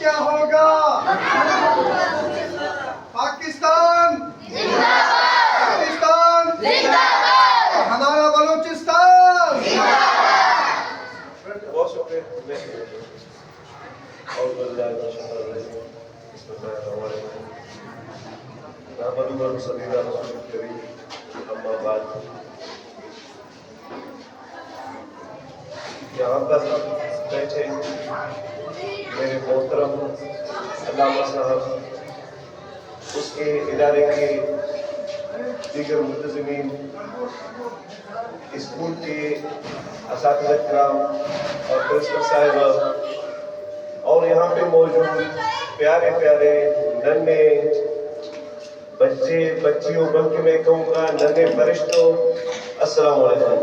क्या होगा? पाकिस्तान पाकिस्तान और हमारा बलूचिस्तान। बहुत शुक्रिया। यहाँ पर बैठे मेरे मोहतरम अल्लामा साहब, उसके इदारे के दीगर मुंतज़मीन, स्कूल के असातिज़ा किराम और प्रिंसिपल साहिबा, और यहाँ पे मौजूद प्यारे प्यारे नन्हे बच्चे बच्चियों, बल्कि मैं कहूँगा नन्हे फरिश्तों, अस्सलाम वालेकुम।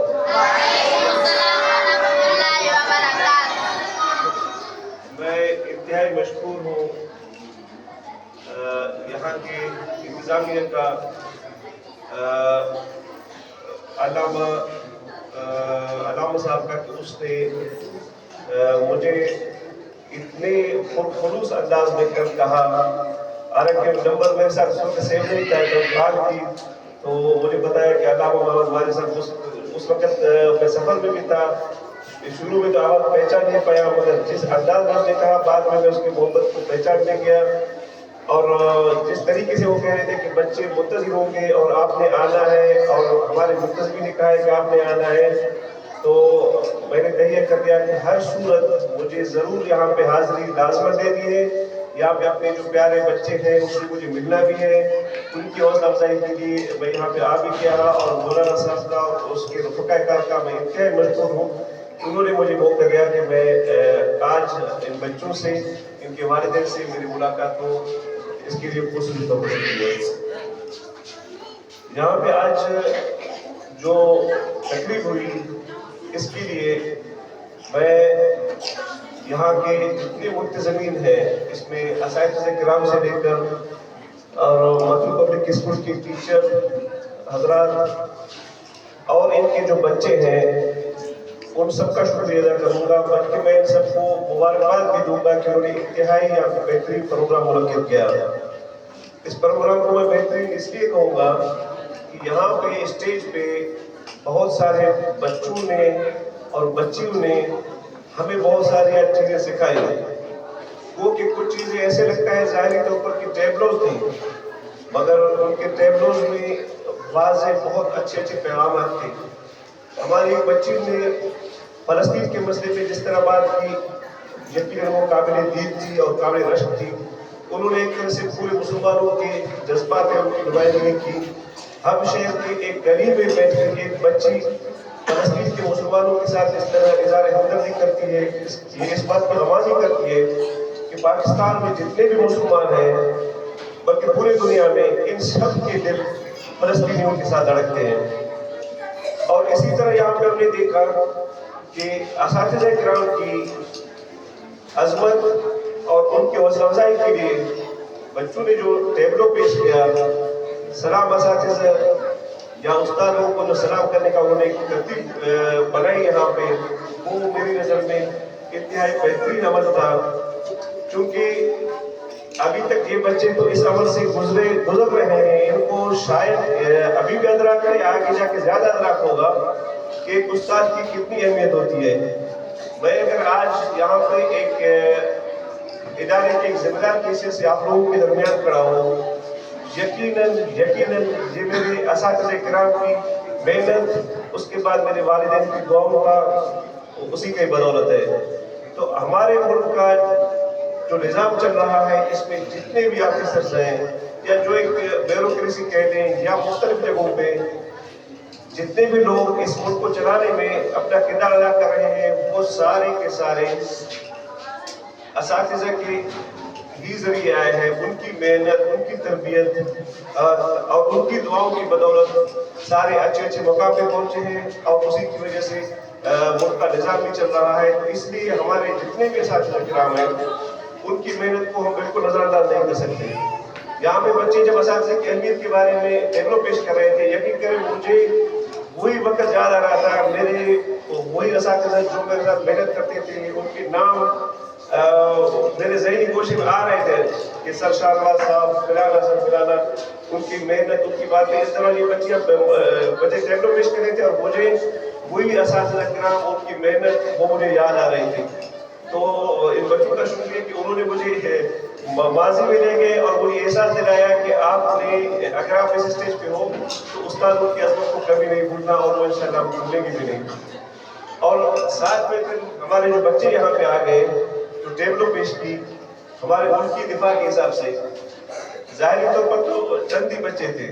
मैं इंतहाई मशकूर हूँ यहाँ के इंतज़ामिया का, अल्लामा साहब का, कि उसने मुझे इतने खुलूस अंदाज में कर कहा। हालांकि नंबर मेरे साथ उस वक्त सेव नहीं था, जब बात की तो मुझे बताया कि अल्लामा मोहम्मद वाले साहब उस वक्त मैं सफ़र में भी था। शुरू में तो आवाज़ पहचान नहीं पाया, मगर जिस अंदाज में उसने कहा, बाद में मैं उसकी मोहब्बत को पहचानने गया। और जिस तरीके से वो कह रहे थे कि बच्चे मुंतज़िर होंगे और आपने आना है, और हमारे मुंतज़िर ने कहा है कि आपने आना है, तो मैंने तय कर दिया कि हर सूरत मुझे ज़रूर यहाँ पे हाज़िरी लाज़मत देनी है। यहाँ पे अपने जो प्यारे बच्चे हैं उनसे मुझे मिलना भी है, उनकी हौसला अफजाई के लिए मैं यहाँ पे आ भी किया। और मौलाना साहब का उसके रफ़क़ाए कार का मैं इंतहाई मशकूर हूँ, उन्होंने मुझे मौका दिया कि मैं आज इन बच्चों से, इनके वालिदैन से मेरी मुलाकात हो, इसके लिए पुरस्कृत है। यहाँ पे आज जो तकरीब हुई, इसके लिए मैं यहाँ के जितने मुंतज़मीन हैं, इसमें असातिज़ा किराम से लेकर और मधु पब्लिक स्कूल के टीचर हजरात और इनके जो बच्चे हैं, उन सबका शुक्रिया अदा करूँगा। बल्कि मैं इन सबको मुबारकबाद भी दूंगा कि उन्होंने इंतहाई यहाँ पे बेहतरीन प्रोग्राम मुनक्किद किया। इस प्रोग्राम को मैं बेहतरीन इसलिए कहूँगा कि यहाँ पे स्टेज पे बहुत सारे बच्चों ने और बच्चियों ने हमें बहुत सारी चीज़ें सिखाई। वो कि कुछ चीज़ें ऐसे लगता है ज़ाहिरी तौर पर कि टैबलोज थी, मगर उनके टैबलोज में वाज़े बहुत अच्छे पैगाम थे। हमारी एक बच्ची ने फ़लस्तीन के मसले पे जिस तरह बात की, यकीनन वो काबिल दीद थी और काबिल रश्क थी। उन्होंने एक तरह से पूरे मुसलमानों के जज्बात में उनकी नुमाइंदगी की। हम शहर के एक गली में बैठ कर एक बच्ची फ़लस्तीन के मुसलमानों के साथ इस तरह इज़हार हमदर्दी करती है, ये इस बात पर गवाही करती है कि पाकिस्तान में जितने भी मुसलमान हैं, बल्कि पूरी दुनिया में, इन सब के दिल फ़लस्तीनियों के साथ धड़कते हैं। और इसी तरह यहाँ पे हमने देखा कि असातिज़ा किराम की अज़मत और उनकी हौसला अफजाई के लिए बच्चों ने जो टैबलो पेश किया, सलाम असातिज़ा या उस्तादों को जो सलाम करने का उन्होंने एक तरतीब बनाई यहाँ पे, वो मेरी नज़र में इंतहाई बेहतरीन अमल था। क्योंकि अभी तक ये बच्चे तो इस अमल से गुजर रहे हैं, इनको शायद अभी भी अदराक है, आगे जाके ज़्यादा अदराक होगा कि एक उस्ताद की कितनी अहमियत होती है। मैं अगर आज यहाँ पे एक इदारे के एक जिम्मेदार कैसे से आप लोगों के दरमियान खड़ा हूँ, यकीनन ये मेरे असातिज़ा किराम की मेहनत, उसके बाद मेरे वालिदैन की दुआओं का, उसी की बदौलत है। तो हमारे मुल्क का जो निज़ाम चल रहा है, इसमें जितने भी ऑफिसर्स हैं या जो एक ब्यूरोक्रेसी कह लें या मुख्तलिफ जगहों पे जितने भी लोग इस मुल्क को चलाने में अपना किरदार अदा कर रहे हैं, वो सारे के सारे असातिज़ा के ही जरिए आए हैं। उनकी मेहनत, उनकी तरबियत और उनकी दुआओं की बदौलत सारे अच्छे मकाम पे पहुँचे हैं, और उसी की वजह से मुल्क का निज़ाम भी चल रहा है। तो इसलिए हमारे जितने भी असातिज़ा किराम हैं, उनकी मेहनत को हम बिल्कुल नज़रअंदाज नहीं कर सकते। यहाँ पे बच्चे जब असातिज़ा की अहमियत के बारे में टैबलो पेश कर रहे थे, यकीन करें मुझे वही वक्त याद आ रहा था, मेरे वही असातिज़ा जो मेरे साथ मेहनत करते थे, उनके नाम मेरे ज़हनी गोश مجھے آ رہے تھے کہ سر شاہنواز صاحب فلانا سر فلانا ان کی محنت ان کی باتیں اس طرح یہ بچیاں بچے ٹیبلو پیش کر رہے تھے اور مجھے وہی اساتذہ کرام ان کی محنت وہ مجھے یاد آ رہی تھی. تو ان بچوں کا شکریہ کہ انہوں نے مجھے ماضی میں لے گئے اور مجھے احساس دلایا کہ آپ نے اگر آپ اس اسٹیج پہ ہو تو استادوں کی عظمت کو کبھی نہیں بھولنا اور وہ انشاءاللہ ہم بھولیں گے بھی نہیں. اور ساتھ میں پھر ہمارے جو بچے یہاں پہ آ گئے جو ٹیبلوں پیش کی ہمارے ملک کی دفاع کے حساب سے ظاہری طور پر تو چند ہی بچے تھے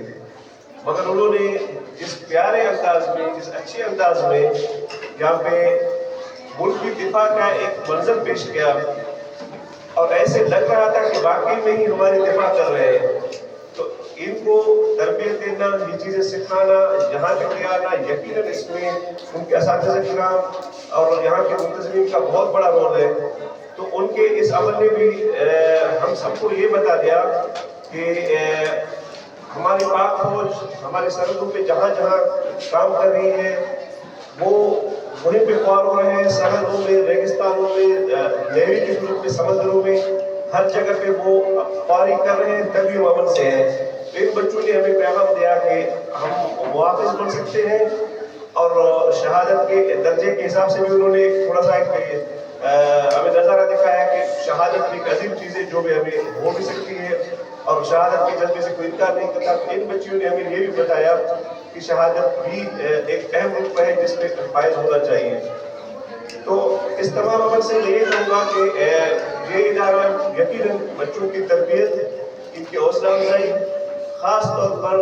مگر انہوں نے جس پیارے انداز میں جس اچھے انداز میں یہاں پہ ملک کی دفاع کا ایک منظر پیش کیا اور ایسے لگ رہا تھا کہ واقعی میں ہی ہماری دفاع کر رہے ہیں. تو ان کو تربیت دینا یہ چیزیں سکھانا یہاں تک لے آنا یقیناً اس میں ان کے اساتذہ کرام اور یہاں کے منتظمین کا بہت بڑا رول ہے. تو ان کے اس عمل نے بھی ہم سب کو یہ بتا دیا کہ ہماری پاک فوج ہماری سرحدوں پہ جہاں جہاں کام کر رہی ہے وہ وہیں پہ خوار ہو رہے ہیں. سرحدوں میں ریگستانوں میں نیوی کے صورت میں سمندروں میں ہر جگہ پہ وہ خواری کر رہے ہیں تبھی وہ امن سے ہیں. تو ان بچوں نے ہمیں پیغام دیا کہ ہم محافظ بن سکتے ہیں اور شہادت کے درجے کے حساب سے بھی انہوں نے تھوڑا سا ہمیں نظارہ دکھایا کہ شہادت ایک عظیم چیز ہے جو بھی ہمیں ہو بھی سکتی ہے اور شہادت کے جذبے سے کوئی انکار نہیں کرتا. ان بچیوں نے ہمیں یہ بھی بتایا کہ شہادت بھی ایک اہم رتبہ ہے جس پہ فائز ہونا چاہیے. تو اس تمام عمل سے میں یہ کہوں گا کہ یہ ادارہ یقیناً بچوں کی تربیت ان کی حوصلہ افزائی خاص طور پر